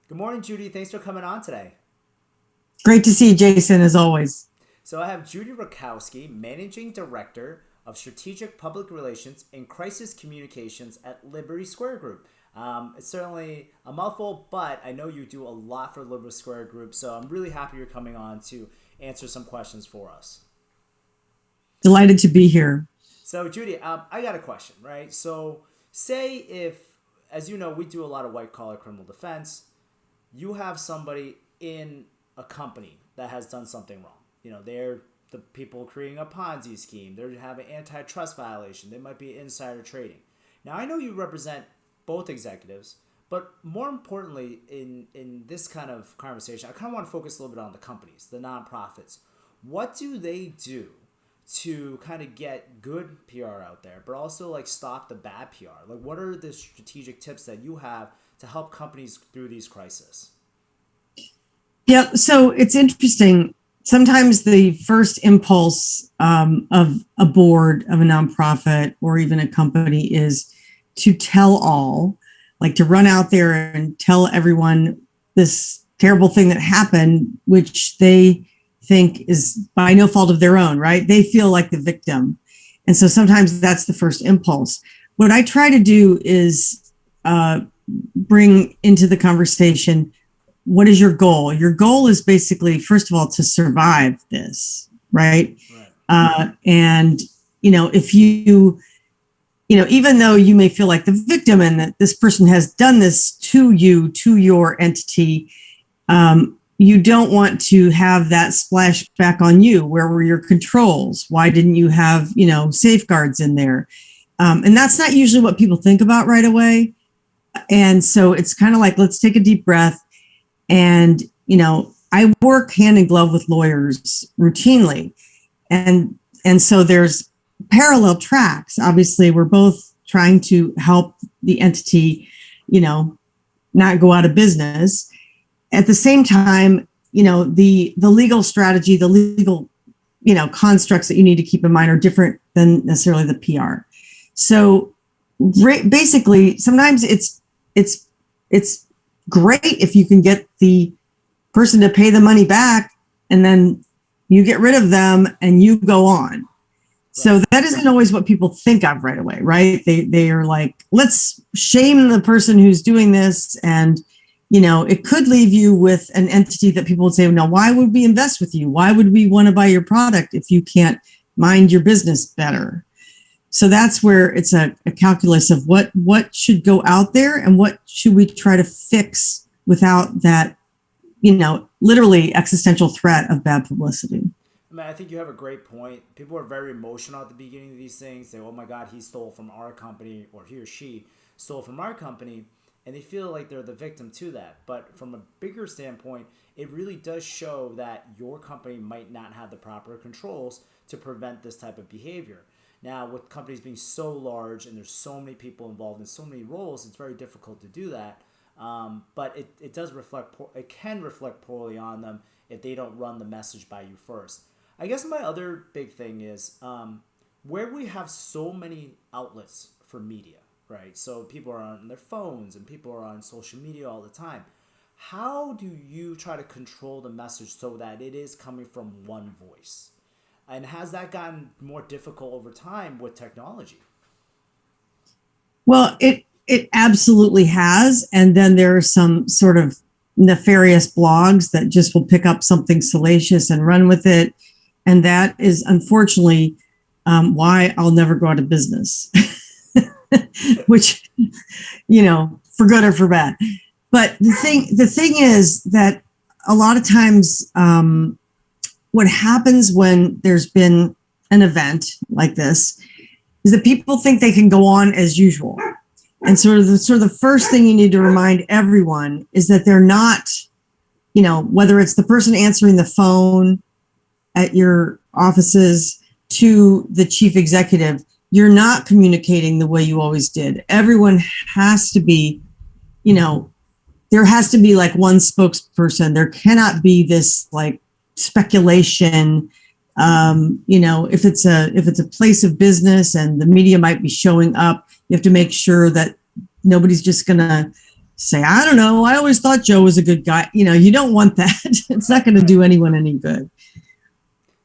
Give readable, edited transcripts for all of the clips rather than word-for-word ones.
Good morning, Judy. Thanks for coming on today. Great to see you, Jason, as always. So, I have Judy Rakowsky, Managing Director of Strategic Public Relations and Crisis Communications at Liberty Square Group. It's certainly a mouthful, but I know you do a lot for Liberty Square Group, so I'm really happy you're coming on to answer some questions for us. Delighted to be here. So, Judy, I got a question, right? So, say if, as you know, we do a lot of white collar criminal defense, you have somebody in a company that has done something wrong. They're the people creating a Ponzi scheme. They're having antitrust violation. They might be insider trading. Now, I know you represent both executives, but more importantly, in this kind of conversation, I kind of want to focus a little bit on the companies, the nonprofits. What do they do to kind of get good PR out there, but also like stop the bad PR? Like, what are the strategic tips that you have to help companies through these crises? Yeah, so it's interesting. Sometimes the first impulse of a board of a nonprofit or even a company is to tell all, like to run out there and tell everyone this terrible thing that happened, which they think is by no fault of their own, right? They feel like the victim. And so sometimes that's the first impulse. What I try to do is bring into the conversation, what is your goal? Your goal is basically, first of all, to survive this, right? Right. And, if even though you may feel like the victim and that this person has done this to you, to your entity, you don't want to have that splash back on you. Where were your controls? Why didn't you have, safeguards in there? And that's not usually what people think about right away. And so it's kind of like, let's take a deep breath. And, I work hand in glove with lawyers routinely. And so there's parallel tracks. Obviously, we're both trying to help the entity, not go out of business. At the same time, the legal strategy, the legal, constructs that you need to keep in mind are different than necessarily the PR. So basically, sometimes it's great if you can get the person to pay the money back and then you get rid of them and you go on. So Right. that isn't always what people think of right away, right? They are like, let's shame the person who's doing this. And, it could leave you with an entity that people would say, now, why would we invest with you? Why would we want to buy your product if you can't mind your business better? So that's where it's a calculus of what should go out there and what should we try to fix without that, literally existential threat of bad publicity. I mean, I think you have a great point. People are very emotional at the beginning of these things. Say, "Oh my God, he stole from our company," or "he or she stole from our company," and they feel like they're the victim to that. But from a bigger standpoint, it really does show that your company might not have the proper controls to prevent this type of behavior. Now, with companies being so large and there's so many people involved in so many roles, it's very difficult to do that. But it does reflect, it can reflect poorly on them if they don't run the message by you first. I guess my other big thing is where we have so many outlets for media, right? So people are on their phones and people are on social media all the time. How do you try to control the message so that it is coming from one voice? And has that gotten more difficult over time with technology? Well, it absolutely has. And then there are some sort of nefarious blogs that just will pick up something salacious and run with it. And that is unfortunately why I'll never go out of business, which, for good or for bad. But the thing is that a lot of times, what happens when there's been an event like this is that people think they can go on as usual. And sort of the first thing you need to remind everyone is that they're not, whether it's the person answering the phone at your offices to the chief executive, you're not communicating the way you always did. Everyone has to be, there has to be like one spokesperson. There cannot be this like speculation. If it's a place of business and the media might be showing up, you have to make sure that nobody's just going to say, I don't know, I always thought Joe was a good guy. You don't want that. It's not going to do anyone any good.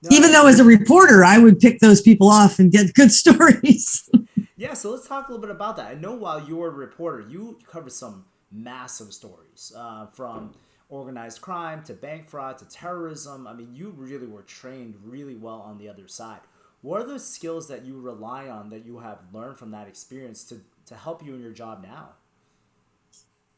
No, even though as a reporter, I would pick those people off and get good stories. Yeah, so let's talk a little bit about that. I know while you were a reporter, you covered some massive stories from organized crime to bank fraud to terrorism. I mean, you really were trained really well on the other side. What are the skills that you rely on that you have learned from that experience to help you in your job now?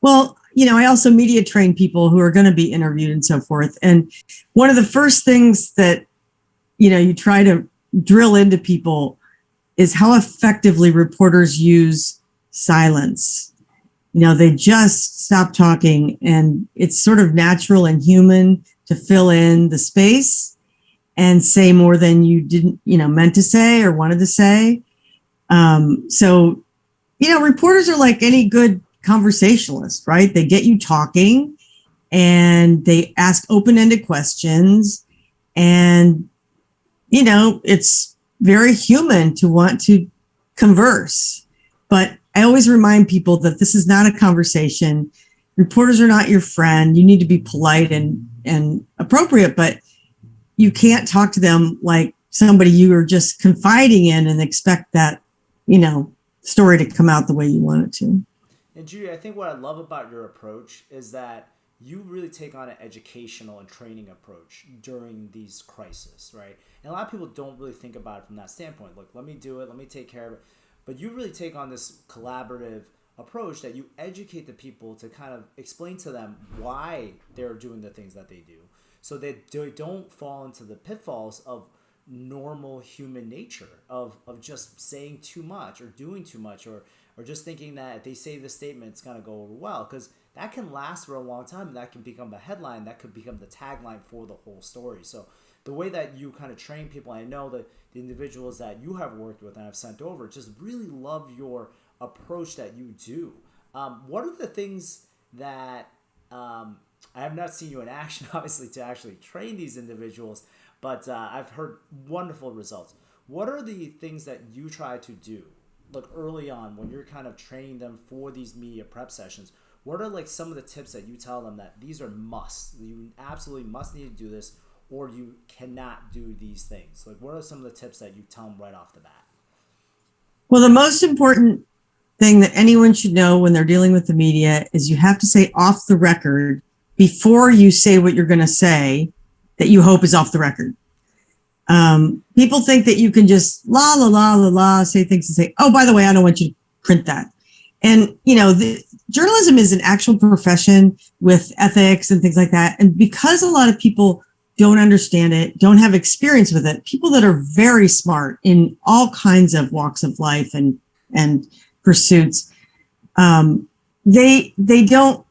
Well, I also media train people who are going to be interviewed and so forth. And one of the first things that, you try to drill into people is how effectively reporters use silence. They just stop talking, and it's sort of natural and human to fill in the space and say more than you didn't, meant to say or wanted to say. So, reporters are like any good conversationalist, right? They get you talking and they ask open-ended questions, and it's very human to want to converse. But I always remind people that this is not a conversation. Reporters are not your friend. You need to be polite and appropriate, but you can't talk to them like somebody you are just confiding in and expect that, story to come out the way you want it to. And Judy, I think what I love about your approach is that you really take on an educational and training approach during these crises, right? And a lot of people don't really think about it from that standpoint. Look, let me do it. Let me take care of it. But you really take on this collaborative approach that you educate the people to kind of explain to them why they're doing the things that they do, so that they don't fall into the pitfalls of normal human nature of just saying too much or doing too much or just thinking that if they say the statement, it's going to go over well, because that can last for a long time, and that can become a headline, that could become the tagline for the whole story. So the way that you kind of train people, I know that the individuals that you have worked with and have sent over just really love your approach that you do. What are the things that I have not seen you in action, obviously, to actually train these individuals, but I've heard wonderful results. What are the things that you try to do, like early on when you're kind of training them for these media prep sessions? What are like some of the tips that you tell them that these are musts? You absolutely must need to do this, or you cannot do these things? Like, what are some of the tips that you tell them right off the bat? Well, the most important thing that anyone should know when they're dealing with the media is you have to say off the record before you say what you're going to say that you hope is off the record. People think that you can just la, la, la, la, la, say things and say, oh, by the way, I don't want you to print that. And, journalism is an actual profession with ethics and things like that. And because a lot of people don't understand it, don't have experience with it, people that are very smart in all kinds of walks of life and pursuits, they don't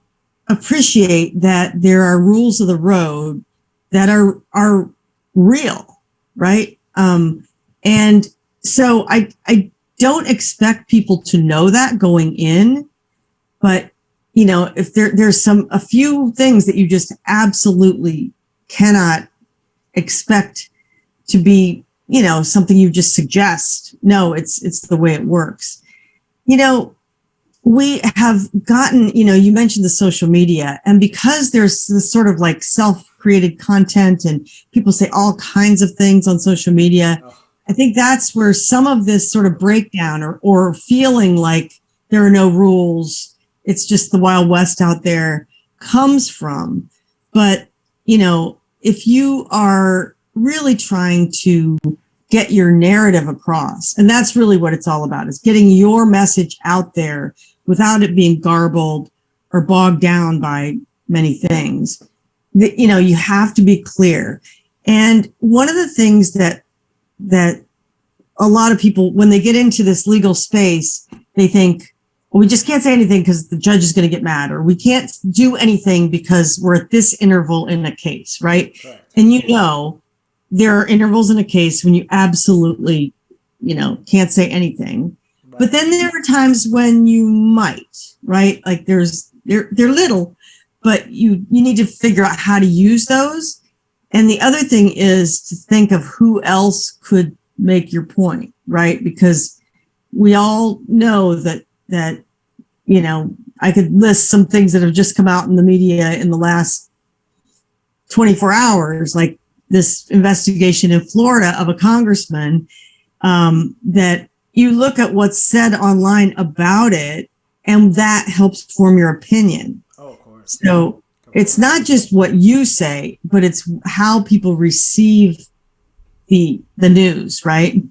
appreciate that there are rules of the road that are real, right? And so I don't expect people to know that going in, but if there's a few things that you just absolutely cannot expect to be, something you just suggest. No, it's the way it works. We have gotten, you mentioned the social media, and because there's this sort of like self-created content and people say all kinds of things on social media, I think that's where some of this sort of breakdown or feeling like there are no rules, it's just the Wild West out there, comes from. But, if you are really trying to get your narrative across, and that's really what it's all about, is getting your message out there without it being garbled or bogged down by many things, you have to be clear. And one of the things that a lot of people, when they get into this legal space, they think, well, we just can't say anything because the judge is going to get mad, or we can't do anything because we're at this interval in a case, right? Correct. And there are intervals in a case when you absolutely, can't say anything. Right. But then there are times when you might, right? Like they're little, but you need to figure out how to use those. And the other thing is to think of who else could make your point, right? Because we all know that I could list some things that have just come out in the media in the last 24 hours, like this investigation in Florida of a congressman, that you look at what's said online about it, and that helps form your opinion. Oh, of course. So it's not just what you say, but it's how people receive the news, right?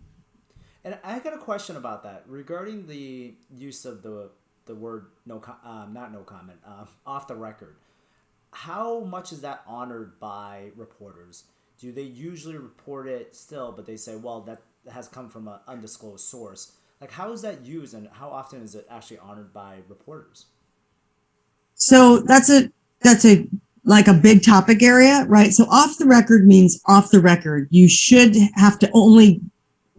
And I got a question about that regarding the use of the word not no comment, off the record. How much is that honored by reporters? Do they usually report it still, but they say, well, that has come from an undisclosed source? Like, how is that used, and how often is it actually honored by reporters? So that's a like a big topic area, right? So off the record means off the record. You should have to only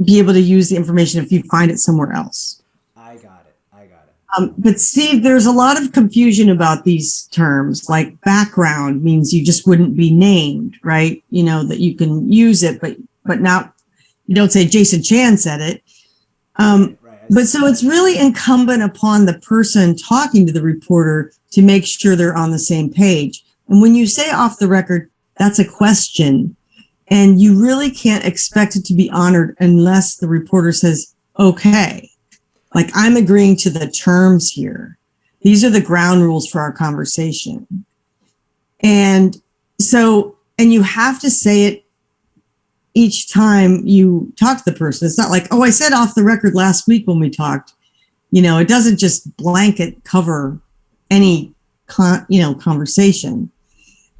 be able to use the information if you find it somewhere else. I got it. But Steve, there's a lot of confusion about these terms. Like background means you just wouldn't be named, right? That you can use it, but not, you don't say Jason Chan said it. Right. But so it's really incumbent upon the person talking to the reporter to make sure they're on the same page. And when you say off the record, that's a question. And you really can't expect it to be honored unless the reporter says, okay, like I'm agreeing to the terms here. These are the ground rules for our conversation. And you have to say it each time you talk to the person. It's not like, oh, I said off the record last week when we talked. It doesn't just blanket cover any conversation.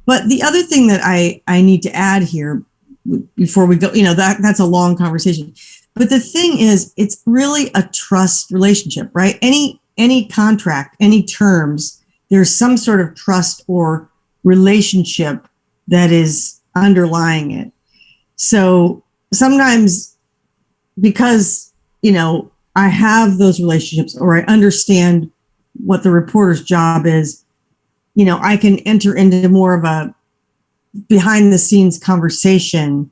But the other thing that I need to add here before we go, that's a long conversation. But the thing is, it's really a trust relationship, right? Any contract, any terms, there's some sort of trust or relationship that is underlying it. So sometimes because, I have those relationships or I understand what the reporter's job is, I can enter into more of a behind the scenes conversation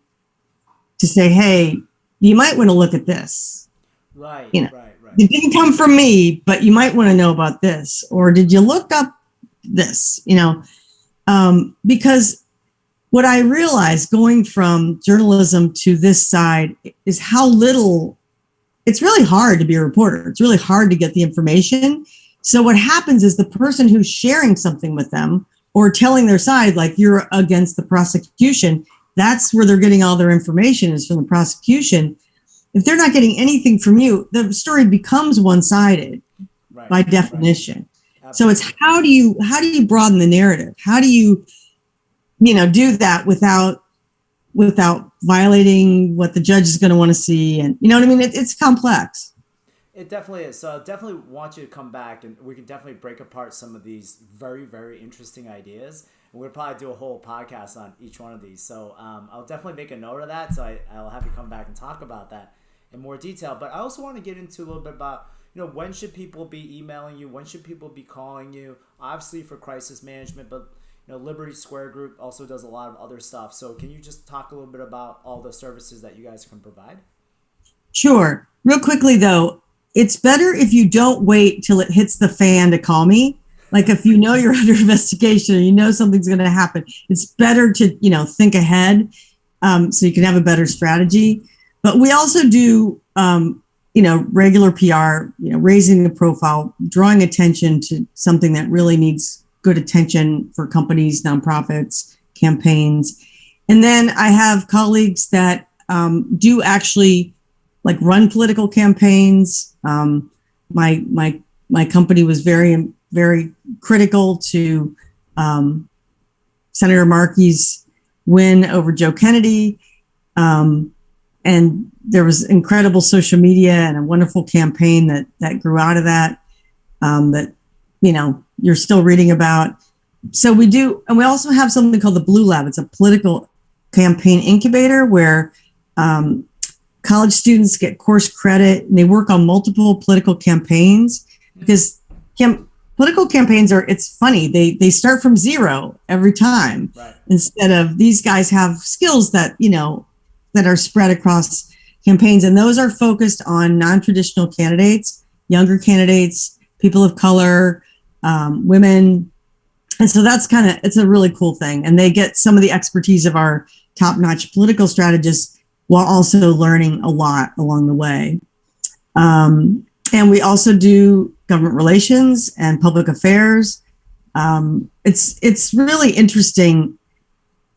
to say, hey, you might want to look at this. Right. It didn't come from me, but you might want to know about this. Or did you look up this? Because what I realized going from journalism to this side is how little, it's really hard to be a reporter. It's really hard to get the information. So what happens is the person who's sharing something with them or telling their side, like you're against the prosecution, that's where they're getting all their information is from the prosecution. If they're not getting anything from you, the story becomes one-sided by definition. Right. So it's how do you broaden the narrative? How do you do that without violating what the judge is going to want to see? And you know what I mean? It's complex. It definitely is. So I definitely want you to come back and we can definitely break apart some of these very, very interesting ideas. And we'll probably do a whole podcast on each one of these. So I'll definitely make a note of that. So I'll have you come back and talk about that in more detail. But I also want to get into a little bit about, when should people be emailing you? When should people be calling you? Obviously for crisis management, but Liberty Square Group also does a lot of other stuff. So can you just talk a little bit about all the services that you guys can provide? Sure. Real quickly though, it's better if you don't wait till it hits the fan to call me. Like if you're under investigation or something's going to happen, it's better to, think ahead so you can have a better strategy. But we also do, regular PR, raising the profile, drawing attention to something that really needs good attention for companies, nonprofits, campaigns. And then I have colleagues that do actually like run political campaigns. My company was very, very critical to Senator Markey's win over Joe Kennedy. And there was incredible social media and a wonderful campaign that grew out of that, you're still reading about. So we do, and we also have something called the Blue Lab. It's a political campaign incubator where college students get course credit and they work on multiple political campaigns because political campaigns it's funny. They start from zero every time. Right. Instead of these guys have skills that, that are spread across campaigns. And those are focused on non-traditional candidates, younger candidates, people of color, women. And so that's it's a really cool thing. And they get some of the expertise of our top-notch political strategists while also learning a lot along the way. And we also do government relations and public affairs. It's really interesting.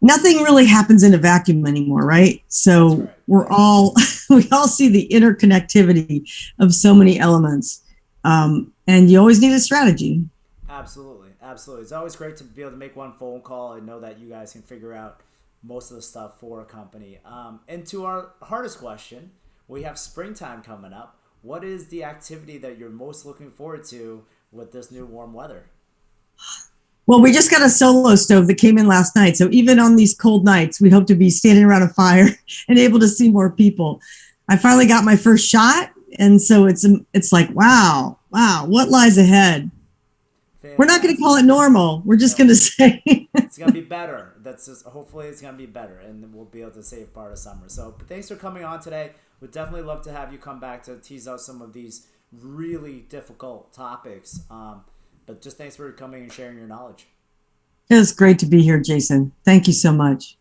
Nothing really happens in a vacuum anymore, right? So right. We're all we all see the interconnectivity of so many elements, and you always need a strategy. Absolutely, absolutely. It's always great to be able to make one phone call and know that you guys can figure out most of the stuff for a company. And to our hardest question, we have springtime coming up. What is the activity that you're most looking forward to with this new warm weather? Well, we just got a solo stove that came in last night. So even on these cold nights, we hope to be standing around a fire and able to see more people. I finally got my first shot. And so it's like, wow, what lies ahead? Fantastic. We're not going to call it normal. We're just going to say it's going to be better. Hopefully it's going to be better, and we'll be able to save part of summer. So thanks for coming on today. We'd definitely love to have you come back to tease out some of these really difficult topics. But just thanks for coming and sharing your knowledge. It was great to be here, Jason. Thank you so much.